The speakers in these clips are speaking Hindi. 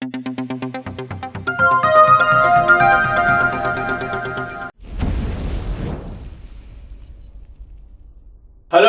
Hello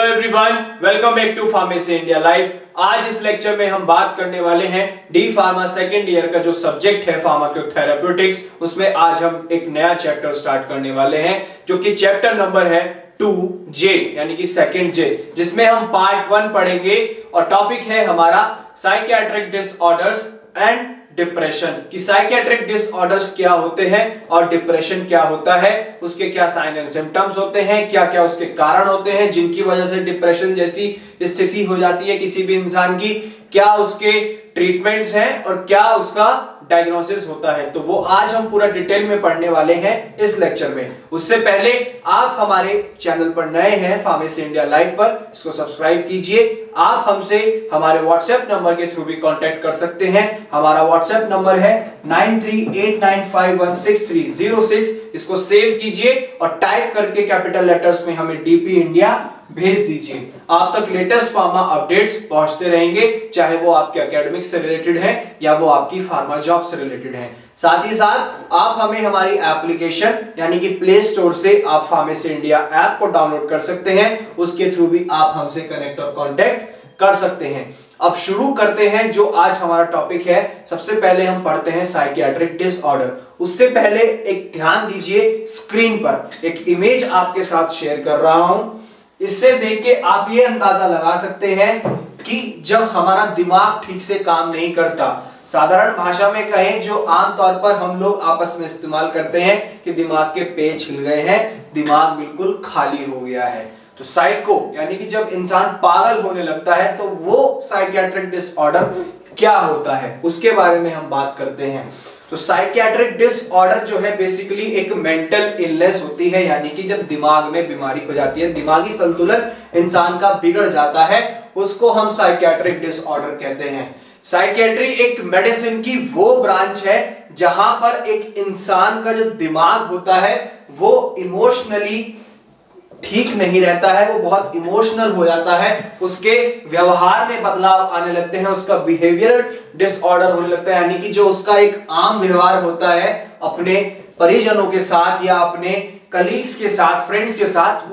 everyone, welcome back to pharmacy India live. आज इस लेक्चर में हम बात करने वाले हैं डी फार्मा सेकेंड ईयर का जो सब्जेक्ट है फार्माकोथेरेप्यूटिक्स, उसमें आज हम एक नया चैप्टर स्टार्ट करने वाले हैं जो कि चैप्टर नंबर है 2J यानी कि सेकेंड जे, जिसमें हम पार्ट 1 पढ़ेंगे और टॉपिक है हमारा साइकियाट्रिक डिसऑर्डर्स एंड डिप्रेशन। कि साइकियाट्रिक डिसऑर्डर्स क्या होते हैं और डिप्रेशन क्या होता है, उसके क्या साइन एंड सिम्टम्स होते हैं, क्या क्या उसके कारण होते हैं जिनकी वजह से डिप्रेशन जैसी स्थिति हो जाती है किसी भी इंसान की, क्या उसके ट्रीटमेंट्स हैं और क्या उसका डायग्नोसिस होता है। तो वो आज हम पूरा डिटेल में पढ़ने वाले हैं इस लेक्चर में। उससे पहले आप हमारे चैनल पर नए हैं फार्मेसी इंडिया लाइव पर, इसको सब्सक्राइब कीजिए। आप हमसे हमारे व्हाट्सएप नंबर के थ्रू भी कांटेक्ट कर सकते हैं। हमारा व्हाट्सएप नंबर है 9389516306। इसको सेव कीजिए और टाइप करके कैपिटल लेटर्स में हमें डीपी इंडिया भेज दीजिए। आप तक लेटेस्ट फार्मा अपडेट्स पहुंचते रहेंगे, चाहे वो आपके एकेडमिक्स से रिलेटेड है या वो आपकी फार्मा जॉब से रिलेटेड है। साथ ही साथ आप हमें हमारी एप्लीकेशन यानी कि प्ले स्टोर से आप फार्मेसी इंडिया ऐप को डाउनलोड कर सकते हैं, उसके थ्रू भी आप हमसे कनेक्ट और कांटेक्ट कर सकते हैं। अब शुरू करते हैं जो आज हमारा टॉपिक है। सबसे पहले हम पढ़ते हैं साइकियाट्रिक डिसऑर्डर। उससे पहले एक ध्यान दीजिए, स्क्रीन पर एक इमेज आपके साथ शेयर कर रहा हूं। इससे देख के आप ये अंदाजा लगा सकते हैं कि जब हमारा दिमाग ठीक से काम नहीं करता, साधारण भाषा में कहें जो आमतौर पर हम लोग आपस में इस्तेमाल करते हैं कि दिमाग के पेच हिल गए हैं, दिमाग बिल्कुल खाली हो गया है। तो साइको यानी कि जब इंसान पागल होने लगता है, तो वो साइकियाट्रिक डिसऑर्डर क्या होता है उसके बारे में हम बात करते हैं। तो साइकियाट्रिक डिसऑर्डर जो है बेसिकली एक मेंटल इलनेस होती है, यानी कि जब दिमाग में बीमारी हो जाती है, दिमागी संतुलन इंसान का बिगड़ जाता है, उसको हम साइकियाट्रिक डिसऑर्डर कहते हैं। साइकियाट्री एक मेडिसिन की वो ब्रांच है जहां पर एक इंसान का जो दिमाग होता है वो इमोशनली ठीक नहीं रहता है, वो बहुत इमोशनल हो जाता है, उसके व्यवहार में बदलाव आने लगते हैं, उसका बिहेवियर डिसऑर्डर होने लगता है, यानी कि जो उसका एक आम व्यवहार होता है अपने परिजनों के साथ या अपने कलीग्स के साथ, फ्रेंड्स के साथ,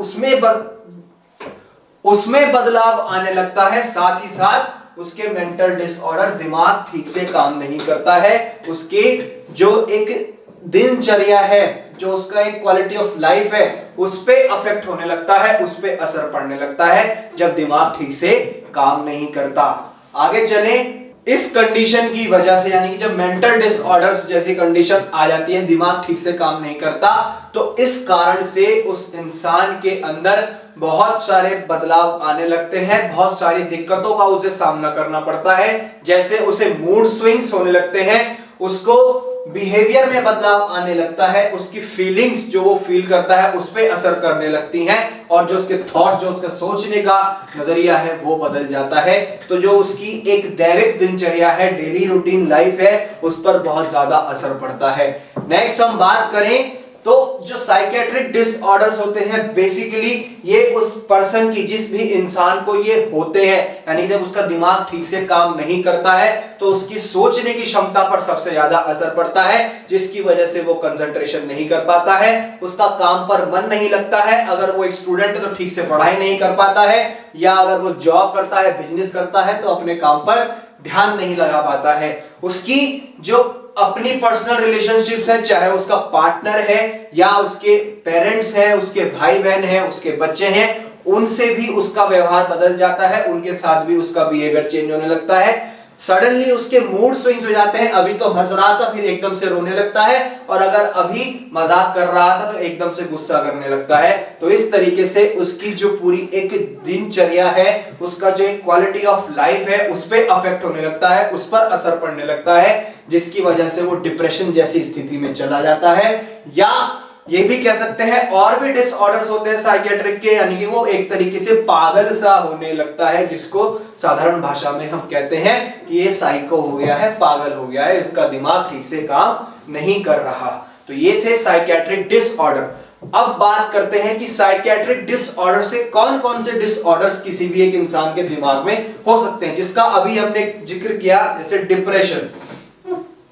उसमें बदलाव आने लगता है। साथ ही साथ उसके मेंटल डिसऑर्डर, दिमाग ठीक से काम नहीं करता है, उसके जो एक दिनचर्या है, जो उसका एक क्वालिटी ऑफ लाइफ है, उस पे अफेक्ट होने लगता है, उस पे असर पड़ने लगता है जब दिमाग ठीक से काम नहीं करता। आगे चलें। इस कंडीशन की वजह से, यानी कि जब मेंटल डिसऑर्डर्स जैसी कंडीशन आ जाती है, दिमाग ठीक से काम नहीं करता, तो इस कारण से उस इंसान के अंदर बहुत सारे बदलाव आने लगते हैं, बहुत सारी दिक्कतों का उसे सामना करना पड़ता है। जैसे उसे मूड स्विंग्स होने लगते हैं, उसको बिहेवियर में बदलाव आने लगता है, उसकी फीलिंग्स जो वो फील करता है उस पे असर करने लगती हैं, और जो उसके थॉट्स, जो उसका सोचने का नजरिया है वो बदल जाता है। तो जो उसकी एक दैनिक दिनचर्या है, डेली रूटीन लाइफ है, उस पर बहुत ज्यादा असर पड़ता है। नेक्स्ट हम बात करें तो जो साइकियाट्रिक डिसऑर्डर्स होते हैं बेसिकली ये उस पर्सन की, जिस भी इंसान को ये होते हैं, यानी जब उसका दिमाग ठीक से काम नहीं करता है तो उसकी सोचने की क्षमता पर सबसे ज्यादा असर पड़ता है, जिसकी वजह से वो कंसंट्रेशन नहीं कर पाता है, उसका काम पर मन नहीं लगता है। अगर वो एक स्टूडेंट है तो ठीक से पढ़ाई नहीं कर पाता है, या अगर वो जॉब करता है, बिजनेस करता है, तो अपने काम पर ध्यान नहीं लगा पाता है। उसकी जो अपनी पर्सनल रिलेशनशिप्स है, चाहे उसका पार्टनर है या उसके पेरेंट्स हैं, उसके भाई बहन हैं, उसके बच्चे हैं, उनसे भी उसका व्यवहार बदल जाता है, उनके साथ भी उसका बिहेवियर चेंज होने लगता है। सडनली उसके मूड स्विंग्स हो जाते हैं, अभी तो हंस रहा था फिर एकदम से रोने लगता है, और अगर अभी मजाक कर रहा था तो एकदम से गुस्सा करने लगता है। तो इस तरीके से उसकी जो पूरी एक दिनचर्या है, उसका जो एक क्वालिटी ऑफ लाइफ है, उस पर अफेक्ट होने लगता है, उस पर असर पड़ने लगता है, जिसकी वजह से वो डिप्रेशन जैसी स्थिति में चला जाता है। या ये भी कह सकते हैं और भी डिसऑर्डर्स होते हैं साइकियाट्रिक के, यानी कि वो एक तरीके से पागल सा होने लगता है, जिसको साधारण भाषा में हम कहते हैं कि ये साइको हो गया है, पागल हो गया है, इसका दिमाग ठीक से काम नहीं कर रहा। तो ये थे साइकियाट्रिक डिसऑर्डर। अब बात करते हैं कि साइकियाट्रिक डिसऑर्डर से कौन कौन से डिसऑर्डर्स किसी भी एक इंसान के दिमाग में हो सकते हैं, जिसका अभी हमने जिक्र किया, जैसे डिप्रेशन।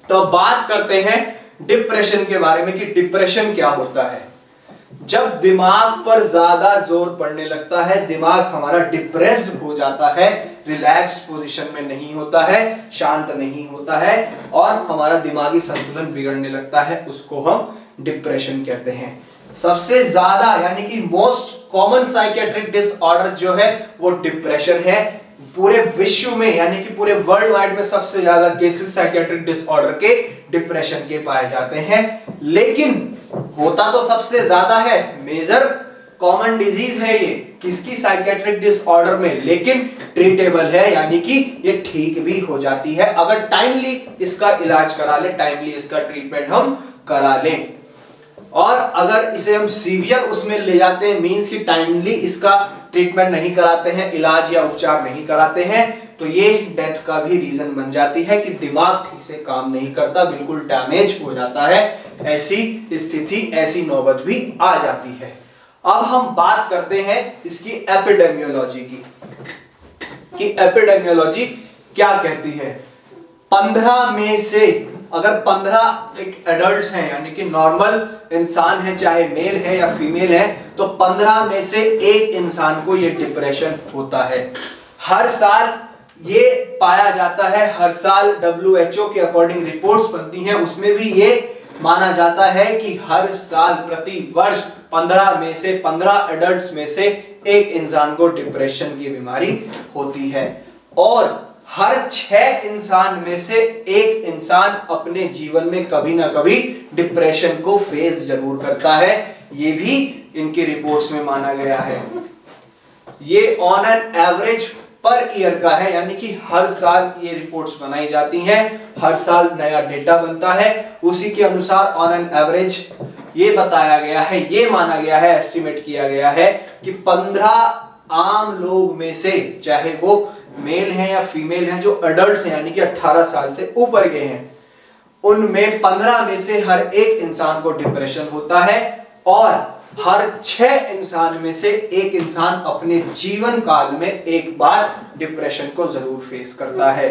तो अब बात करते हैं डिप्रेशन के बारे में कि डिप्रेशन क्या होता है। जब दिमाग पर ज्यादा जोर पड़ने लगता है, दिमाग हमारा डिप्रेस्ड हो जाता है, रिलैक्स्ड पोजीशन में नहीं होता है, शांत नहीं होता है और हमारा दिमागी संतुलन बिगड़ने लगता है, उसको हम डिप्रेशन कहते हैं। सबसे ज्यादा यानी कि मोस्ट कॉमन साइकेट्रिक डिसऑर्डर जो है वो डिप्रेशन है। पूरे विश्व में यानी कि पूरे वर्ल्ड वाइड में सबसे ज्यादा केसेस साइकेट्रिक डिसऑर्डर के डिप्रेशन के पाए जाते हैं, लेकिन होता तो सबसे ज्यादा है, मेजर कॉमन डिजीज है ये किसकी, साइकेट्रिक डिसऑर्डर में, लेकिन ट्रीटेबल है यानी कि ये ठीक भी हो जाती है अगर टाइमली इसका इलाज करा ले, टाइमली इसका ट्रीटमेंट हम करा लें। और अगर इसे हम सीवियर उसमें ले जाते हैं, मींस कि टाइमली इसका ट्रीटमेंट नहीं कराते हैं, इलाज या उपचार नहीं कराते हैं, तो ये डेथ का भी रीजन बन जाती है कि दिमाग ठीक से काम नहीं करता, बिल्कुल डैमेज हो जाता है। ऐसी स्थिति, ऐसी नौबत भी आ जाती है। अब हम बात करते हैं इसकी एपिडेमियोलॉजी की, कि एपिडेमियोलॉजी क्या कहती है। 15 में से अगर 15 एक एडल्ट्स हैं यानी कि नॉर्मल इंसान है, चाहे मेल है या फीमेल है, तो 15 में से एक इंसान को ये डिप्रेशन होता है। हर साल ये पाया जाता है, हर साल WHO के अकॉर्डिंग रिपोर्ट्स बनती हैं, उसमें भी ये माना जाता है कि हर साल प्रति वर्ष 15 में से 15 एडल्ट्स में से एक इंसान को डिप्रेशन की बीमारी होती है और हर 6 इंसान में से एक इंसान अपने जीवन में कभी ना कभी डिप्रेशन को फेस जरूर करता है। ये भी इनकी रिपोर्ट्स में माना गया है। ये on an average per year का है, यानी कि हर साल ये रिपोर्ट्स बनाई जाती हैं, हर साल नया डेटा बनता है, उसी के अनुसार ऑन एन एवरेज ये बताया गया है, ये माना गया है, एस्टिमेट किया गया है कि 15 आम लोग में से, चाहे वो मेल हैं या फीमेल हैं, जो एडल्ट्स हैं यानी कि 18 साल से ऊपर के हैं, उनमें 15 में से हर एक इंसान को डिप्रेशन होता है और हर 6 इंसान में से एक इंसान अपने जीवन काल में एक बार डिप्रेशन को जरूर फेस करता है।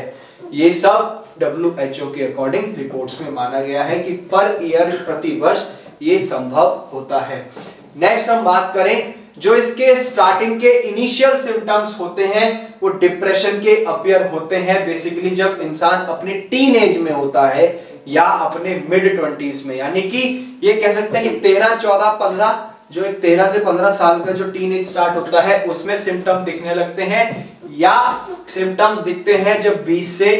ये सब WHO के अकॉर्डिंग रिपोर्ट्स में माना गया है कि पर ईयर, प्रति वर्ष ये संभव होता है। नेक्स्ट हम बात करें, जो इसके स्टार्टिंग के इनिशियल सिम्टम्स होते हैं वो डिप्रेशन के अपीयर होते हैं बेसिकली जब इंसान अपने टीन एज में होता है या अपने मिड 20s में, यानी कि ये कह सकते हैं कि 13, 14, 15, जो एक 13 से 15 साल का जो टीन एज स्टार्ट होता है उसमें सिम्टम दिखने लगते हैं, या सिम्टम्स दिखते हैं जब 20 से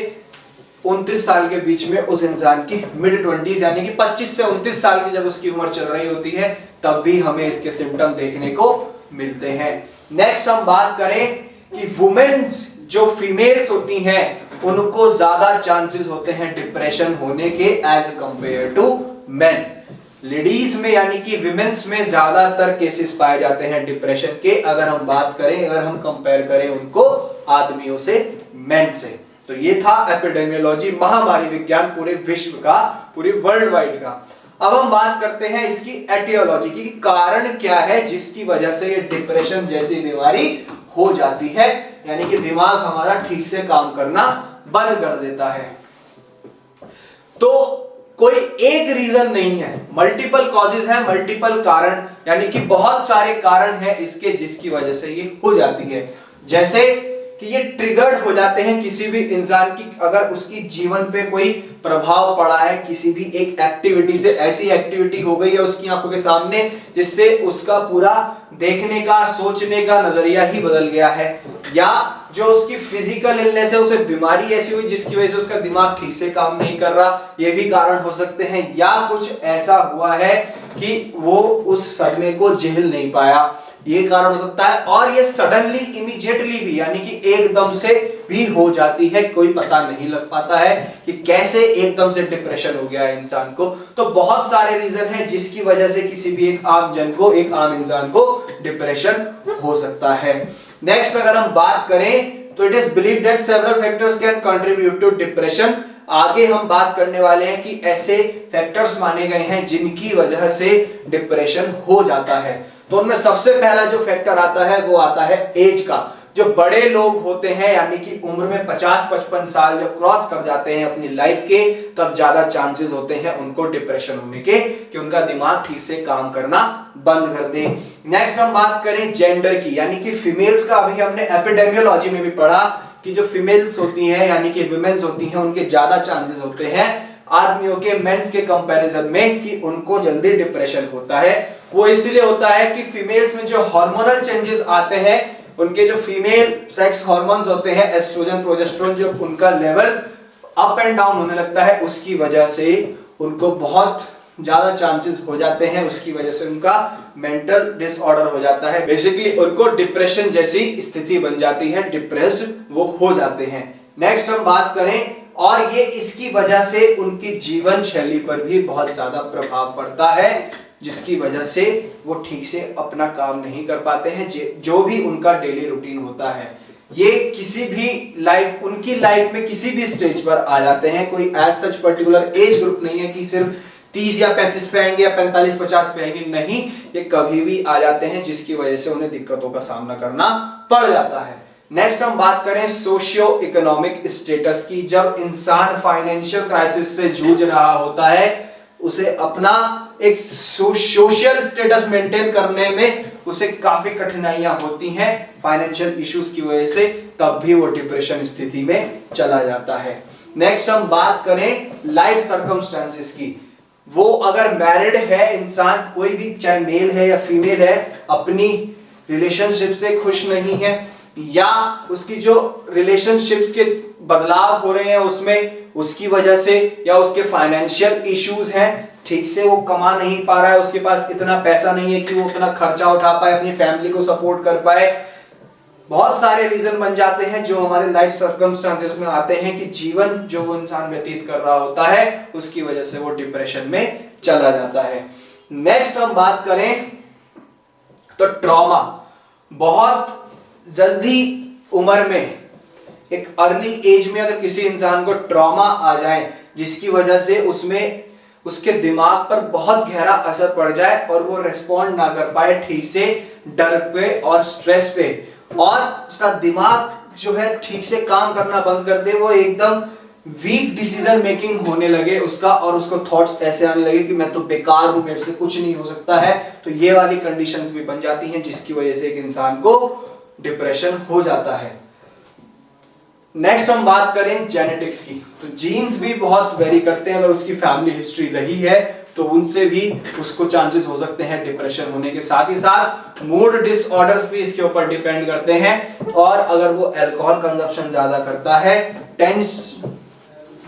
29 साल के बीच में उस इंसान की मिड 20s यानी कि 25 से 29 साल की जब उसकी उम्र चल रही होती है तब भी हमें इसके सिम्टम देखने को मिलते हैं। नेक्स्ट हम बात करें कि वुमेन्स जो फीमेल्स होती हैं उनको ज्यादा चांसेस होते हैं डिप्रेशन होने के as compared to men. Ladies में यानी कि विमेन्स में ज्यादातर केसेस पाए जाते हैं डिप्रेशन के, अगर हम बात करें, अगर हम कंपेयर करें उनको आदमियों से, मेन से। तो ये था एपिडेमियोलॉजी, महामारी विज्ञान पूरे विश्व का, पूरी वर्ल्ड वाइड का। अब हम बात करते हैं इसकी एटियोलॉजी की, कारण क्या है जिसकी वजह से ये डिप्रेशन जैसी बीमारी हो जाती है, यानी कि दिमाग हमारा ठीक से काम करना बंद कर देता है। तो कोई एक रीजन नहीं है, मल्टीपल कॉजेज हैं, मल्टीपल कारण, यानी कि बहुत सारे कारण हैं इसके जिसकी वजह से ये हो जाती है। जैसे कि ये ट्रिगर्ड हो जाते हैं किसी भी इंसान की, अगर उसकी जीवन पे कोई प्रभाव पड़ा है किसी भी एक एक्टिविटी से, ऐसी एक्टिविटी हो गई है उसकी आंखों के सामने जिससे उसका पूरा देखने का, सोचने का नजरिया ही बदल गया है, या जो उसकी फिजिकल इलनेस है, उसे बीमारी ऐसी हुई जिसकी वजह से उसका दिमाग ठीक से काम नहीं कर रहा, ये भी कारण हो सकते हैं, या कुछ ऐसा हुआ है कि वो उस सदमे को झेल नहीं पाया, ये कारण हो सकता है। और ये सडनली, इमीडिएटली भी, यानी कि एकदम से भी हो जाती है, कोई पता नहीं लग पाता है कि कैसे एकदम से डिप्रेशन हो गया है इंसान को। तो बहुत सारे रीजन हैं जिसकी वजह से किसी भी एक आम जन को, एक आम इंसान को डिप्रेशन हो सकता है। नेक्स्ट अगर हम बात करें तो it is believed that several factors can contribute to depression. आगे हम बात करने वाले हैं कि ऐसे फैक्टर्स माने गए हैं जिनकी वजह से डिप्रेशन हो जाता है। तो उनमें सबसे पहला जो फैक्टर आता है वो आता है एज का। जो बड़े लोग होते हैं यानी कि उम्र में 50-55 साल जब क्रॉस कर जाते हैं अपनी लाइफ के, तब ज्यादा चांसेस होते हैं उनको डिप्रेशन होने के, कि उनका दिमाग ठीक से काम करना बंद कर दे। नेक्स्ट हम बात करें जेंडर की, यानी कि फीमेल्स का। अभी हमने एपिडेमियोलॉजी में भी पढ़ा कि जो फीमेल्स होती हैं यानी कि विमेन्स होती हैं, उनके ज्यादा चांसेस होते हैं आदमियों के, मेंस के कंपैरिजन में, कि उनको जल्दी डिप्रेशन होता है। वो इसलिए होता है कि फीमेल्स में जो हार्मोनल चेंजेस आते हैं, उनके जो फीमेल सेक्स हार्मोन्स होते हैं, एस्ट्रोजन प्रोजेस्टेरोन, जो उनका लेवल अप एंड डाउन होने लगता है, उसकी वजह से उनको बहुत ज्यादा चांसेस हो जाते हैं, उसकी वजह से उनका मेंटल डिसऑर्डर हो जाता है। बेसिकली उनको डिप्रेशन जैसी स्थिति बन जाती है, डिप्रेस्ड वो हो जाते हैं। नेक्स्ट हम बात करें, और ये इसकी वजह से उनकी जीवन शैली पर भी बहुत ज्यादा प्रभाव पड़ता है, जिसकी वजह से वो ठीक से अपना काम नहीं कर पाते हैं, जो भी उनका डेली रूटीन होता है। ये किसी भी लाइफ, उनकी लाइफ में किसी भी स्टेज पर आ जाते हैं, कोई as such particular age group नहीं है कि सिर्फ 30 या 35 पे आएंगे या 45-50 पे आएंगे, नहीं, ये कभी भी आ जाते हैं, जिसकी वजह से उन्हें दिक्कतों का सामना करना पड़ जाता है। नेक्स्ट हम बात करें सोशियो इकोनॉमिक स्टेटस की। जब इंसान फाइनेंशियल क्राइसिस से जूझ रहा होता है, उसे अपना एक सोशल स्टेटस मेंटेन करने में उसे काफी कठिनाइयां होती हैं फाइनेंशियल इश्यूज की वजह से, तब भी वो डिप्रेशन स्थिति में चला जाता है। नेक्स्ट हम बात करें लाइफ सर्कमस्टेंसेस की। वो अगर मैरिड है इंसान, कोई भी, चाहे मेल है या फीमेल है, अपनी रिलेशनशिप से खुश नहीं है, या उसकी जो रिलेशनशिप के बदलाव हो रहे हैं उसमें, उसकी वजह से, या उसके फाइनेंशियल इश्यूज हैं, ठीक से वो कमा नहीं पा रहा है, उसके पास इतना पैसा नहीं है कि वो अपना खर्चा उठा पाए, अपनी फैमिली को सपोर्ट कर पाए। बहुत सारे रीजन बन जाते हैं जो हमारे लाइफ सर्कमस्टेंसेस में आते हैं, कि जीवन जो वो इंसान व्यतीत कर रहा होता है, उसकी वजह से वो डिप्रेशन में चला जाता है। नेक्स्ट हम बात करें तो ट्रॉमा। बहुत जल्दी उम्र में, एक अर्ली एज में अगर किसी इंसान को ट्रॉमा आ जाए, जिसकी वजह से उसमें उसके दिमाग पर बहुत गहरा असर पड़ जाए और वो रिस्पॉन्ड ना कर पाए ठीक से डर पे और स्ट्रेस पे, और उसका दिमाग जो है ठीक से काम करना बंद कर दे, वो एकदम वीक डिसीजन मेकिंग होने लगे उसका, और उसको थॉट्स ऐसे आने लगे कि मैं तो बेकार हूं, मेरे से कुछ नहीं हो सकता है। तो ये वाली कंडीशंस भी बन जाती हैं, जिसकी वजह से एक इंसान को डिप्रेशन हो जाता है। नेक्स्ट हम बात करें जेनेटिक्स की, तो जीन्स भी बहुत वेरी करते हैं। अगर उसकी फैमिली हिस्ट्री रही है तो उनसे भी उसको चांसेस हो सकते हैं डिप्रेशन होने के। साथ ही साथ मूड डिसऑर्डर्स भी इसके ऊपर डिपेंड करते हैं। और अगर वो अल्कोहल कंजप्शन ज्यादा करता है,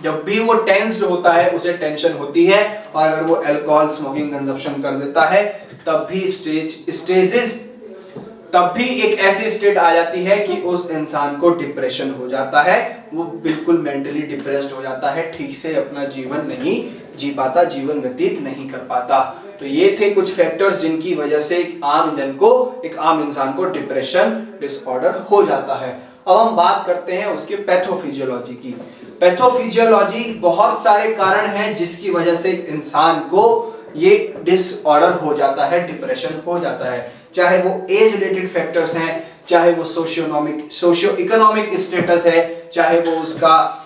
जब भी वो टेंस्ड होता है उसे टेंशन होती है, और अगर वो अल्कोहल स्मोकिंग कंजप्शन कर देता है, तब भी तब भी एक ऐसी स्टेट आ जाती है कि उस इंसान को डिप्रेशन हो जाता है, वो बिल्कुल मेंटली डिप्रेस्ड हो जाता है, ठीक से अपना जीवन नहीं जी पाता, जीवन व्यतीत नहीं कर पाता। तो ये थे कुछ फैक्टर्स जिनकी वजह से एक आम इंसान को डिप्रेशन डिसऑर्डर हो जाता है। अब हम बात करते हैं उसके पैथोफिजियोलॉजी की। पैथोफिजियोलॉजी, बहुत सारे कारण हैं जिसकी वजह से एक इंसान को ये डिसऑर्डर हो जाता है, डिप्रेशन हो जाता है। चाहे वो एज रिलेटेड फैक्टर्स हैं, चाहे वो सोशियो इकोनॉमिक स्टेटस है, चाहे वो उसका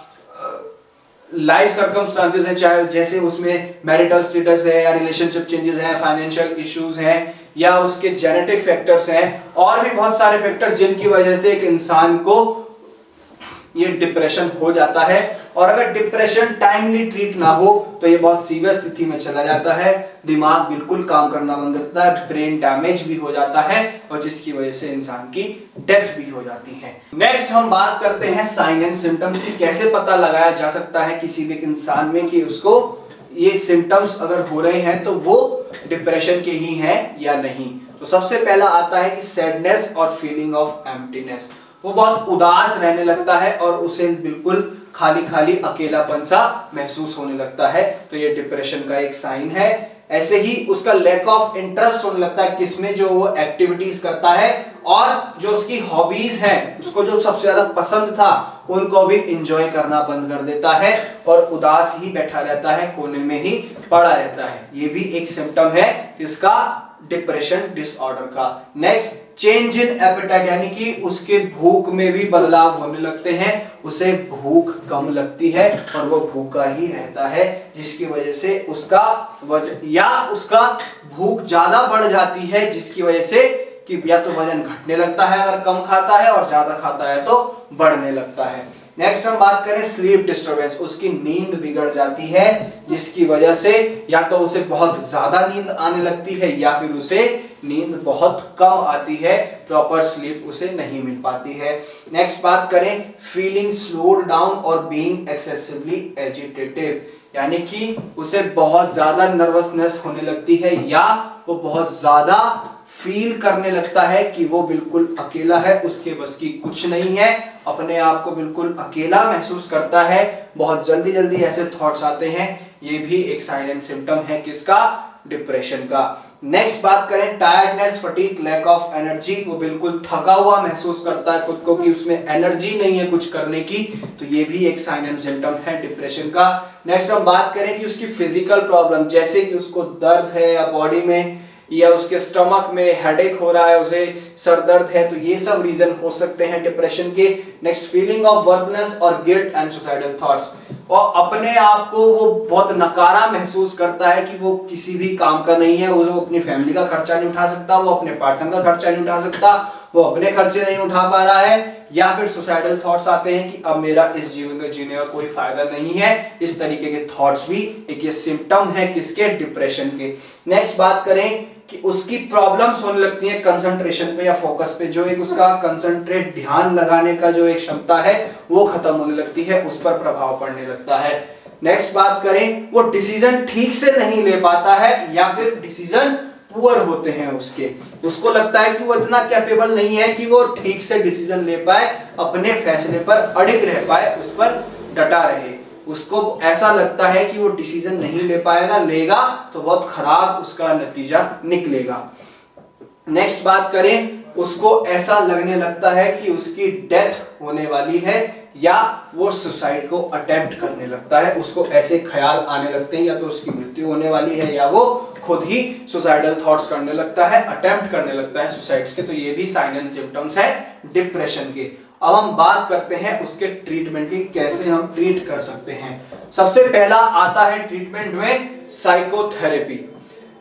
लाइफ सर्कमस्टांसेस हैं, चाहे जैसे उसमें मैरिटल स्टेटस है या रिलेशनशिप चेंजेस हैं, फाइनेंशियल इश्यूज हैं, या उसके जेनेटिक फैक्टर्स हैं, और भी बहुत सारे फैक्टर्स जिनकी वजह से एक इंसान को ये डिप्रेशन हो जाता है। और अगर डिप्रेशन टाइमली ट्रीट ना हो तो ये बहुत सीवियर स्थिति में चला जाता है, दिमाग बिल्कुल काम करना बंद करता है, ब्रेन डैमेज भी हो जाता है, और जिसकी वजह से इंसान की डेथ भी हो जाती है। नेक्स्ट हम बात करते हैं साइन एंड सिम्टम्स की। कैसे पता लगाया जा सकता है किसी भी इंसान में कि उसको ये सिम्टम्स अगर हो रहे हैं तो वो डिप्रेशन के ही हैं या नहीं। तो सबसे पहला आता है कि सैडनेस और फीलिंग ऑफ एम्प्टीनेस। वो बहुत उदास रहने लगता है और उसे बिल्कुल खाली खाली अकेलापन सा महसूस होने लगता है, तो ये डिप्रेशन का एक साइन है। ऐसे ही उसका लैक ऑफ इंटरेस्ट होने लगता है किसमें, जो वो एक्टिविटीज करता है, और जो उसकी हॉबीज हैं, उसको जो सबसे ज्यादा पसंद था उनको भी एंजॉय करना बंद कर देता है और उदास ही बैठा रहता है, कोने में ही पड़ा रहता है। ये भी एक सिम्टम है इसका डिप्रेशन डिसऑर्डर का। नेक्स्ट चेंज इन एपेटाइट यानी कि उसके भूख में भी बदलाव होने लगते हैं, उसे भूख कम लगती है और वो भूखा ही रहता है, जिसकी वजह से उसका वजन या उसका भूख ज्यादा बढ़ जाती है, जिसकी वजह से कि या तो वजन घटने लगता है अगर कम खाता है और ज्यादा खाता है तो बढ़ने लगता है। नेक्स्ट हम बात करें स्लीप डिस्टरबेंस, उसकी नींद बिगड़ जाती है, जिसकी वजह से या तो उसे बहुत ज्यादा नींद आने लगती है या फिर उसे नींद बहुत कम आती है, प्रॉपर स्लीप उसे नहीं मिल पाती है। नेक्स्ट बात करें फीलिंग स्लोड डाउन और बीइंग एक्सेसिवली एजिटेटिव, यानी कि उसे बहुत ज्यादा नर्वसनेस होने लगती है या वो बहुत ज्यादा फील करने लगता है कि वो बिल्कुल अकेला है, उसके बस की कुछ नहीं है, अपने आप को बिल्कुल अकेला महसूस करता है, बहुत जल्दी जल्दी ऐसे थॉट्स आते हैं, ये भी एक साइन एंड सिम्टम है किसका, डिप्रेशन का। नेक्स्ट बात करें tiredness, fatigue, lack of energy, वो बिल्कुल थका हुआ महसूस करता है खुद को कि उसमें एनर्जी नहीं है कुछ करने की, तो ये भी एक साइन एंड सिम्टम है डिप्रेशन का। नेक्स्ट हम बात करें कि उसकी फिजिकल प्रॉब्लम, जैसे कि उसको दर्द है या बॉडी में या उसके स्टमक में हेडेक हो रहा है, उसे सर दर्द है, तो ये सब रीजन हो सकते हैं डिप्रेशन के। नेक्स्ट फीलिंग ऑफ वर्थलेस और गिल्ट एंड सुसाइडल थॉट्स, और अपने आप को वो बहुत नकारा महसूस करता है कि वो किसी भी काम का नहीं है, वो अपनी फैमिली का खर्चा नहीं उठा सकता, वो अपने पार्टनर का खर्चा नहीं उठा सकता, वो अपने खर्चे नहीं उठा पा रहा है, या फिर सुसाइडल थॉट्स आते हैं कि अब मेरा इस जीवन का जीने का कोई फायदा नहीं है। इस तरीके के थॉट्स भी एक ये सिम्टम है किसके, डिप्रेशन के। नेक्स्ट बात करें कि उसकी प्रॉब्लम्स होने लगती है कंसंट्रेशन पे या फोकस पे, जो एक उसका कंसंट्रेट ध्यान लगाने का जो एक क्षमता है वो खत्म होने लगती है, उस पर प्रभाव पड़ने लगता है। नेक्स्ट बात करें वो डिसीजन ठीक से नहीं ले पाता है या फिर डिसीजन पुअर होते हैं उसके, उसको लगता है कि वो इतना कैपेबल नहीं है कि वो ठीक से डिसीजन ले पाए, अपने फैसले पर अडिग रह पाए, उस पर डटा रहे, उसको ऐसा लगता है कि वो डिसीजन नहीं ले पाएगा, लेगा तो बहुत खराब उसका नतीजा निकलेगा। नेक्स्ट बात करें उसको ऐसा लगने लगता है कि उसकी डेथ होने वाली है या वो सुसाइड को अटेम्प्ट करने लगता है, उसको ऐसे ख्याल आने लगते हैं या तो उसकी मृत्यु होने वाली है या वो खुद ही सुसाइडल थॉट्स करने लगता है, अटेम्प्ट करने लगता है सुसाइड्स के, तो ये भी साइन एंड सिम्टम्स है डिप्रेशन के। अब हम बात करते हैं उसके ट्रीटमेंट की, कैसे हम ट्रीट कर सकते हैं। सबसे पहला आता है ट्रीटमेंट में साइकोथेरेपी।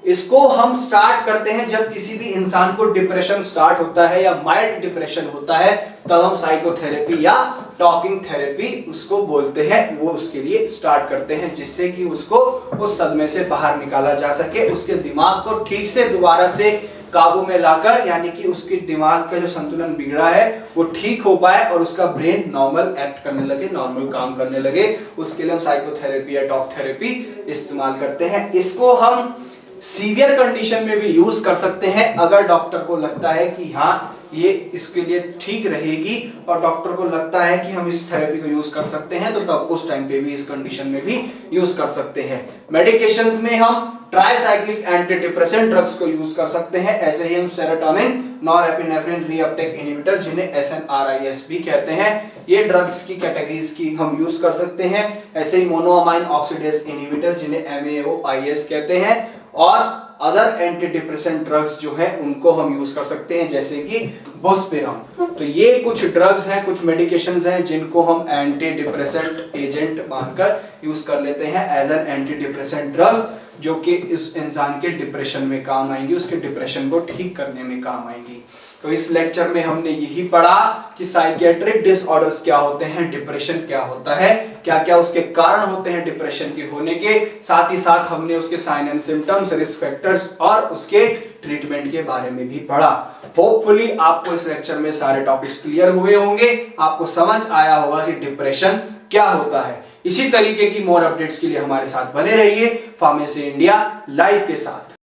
इसको हम स्टार्ट करते हैं जब किसी भी इंसान को डिप्रेशन स्टार्ट होता है या माइल्ड डिप्रेशन होता है, तब हम साइकोथेरेपी या टॉकिंग थेरेपी उसको बोलते हैं, वो उसके लिए स्टार्ट करते हैं, जिससे कि उसको उस सदमे से बाहर निकाला जा सके, उसके दिमाग को ठीक से दोबारा से काबू में लाकर, यानी कि उसके दिमाग का जो संतुलन बिगड़ा है वो ठीक हो पाए और उसका ब्रेन नॉर्मल एक्ट करने लगे, नॉर्मल काम करने लगे। उसके लिए हम साइकोथेरेपी या टॉक थेरेपी इस्तेमाल करते हैं। इसको हम सीवियर कंडीशन में भी यूज कर सकते हैं, अगर डॉक्टर को लगता है कि हाँ ये इसके लिए ठीक रहेगी और डॉक्टर को लगता है कि हम इस थेरेपी को यूज कर सकते हैं, तो तब उस टाइम पे भी इस कंडीशन में भी यूज कर सकते हैं। मेडिकेशंस में हम ट्राइसाइक्लिक एंटी डिप्रेसेंट ड्रग्स को यूज कर सकते हैं, ऐसे ही हम सेरोटोनिन, नॉरएपिनेफ्रिन रीअपटेक इनहिबिटर, जिन्हें SNRIs भी कहते हैं, ये ड्रग्स की कैटेगरीज की हम यूज कर सकते हैं। ऐसे ही मोनोअमाइन ऑक्सीडेज इनहिबिटर, जिन्हें MAOIs कहते हैं, और अदर एंटी डिप्रेसेंट ड्रग्स जो हैं उनको हम यूज कर सकते हैं, जैसे कि बुस्पिरम। तो ये कुछ ड्रग्स हैं, कुछ मेडिकेशंस हैं जिनको हम एंटी डिप्रेसेंट एजेंट मानकर यूज कर लेते हैं as an antidepressant drugs, जो कि इस इंसान के डिप्रेशन में काम आएंगी, उसके डिप्रेशन को ठीक करने में काम आएंगी। तो इस लेक्चर में हमने यही पढ़ा कि साइकियाट्रिक डिसऑर्डर्स क्या होते हैं, डिप्रेशन क्या होता है, क्या क्या उसके कारण होते हैं डिप्रेशन के होने के, साथ ही साथ हमने उसके sign and symptoms, risk factors और उसके ट्रीटमेंट के बारे में भी पढ़ा। होपफुली आपको इस लेक्चर में सारे टॉपिक्स क्लियर हुए होंगे, आपको समझ आया होगा कि डिप्रेशन क्या होता है। इसी तरीके की मोर अपडेट्स के लिए हमारे साथ बने रहिए फार्मेसी इंडिया लाइव के साथ।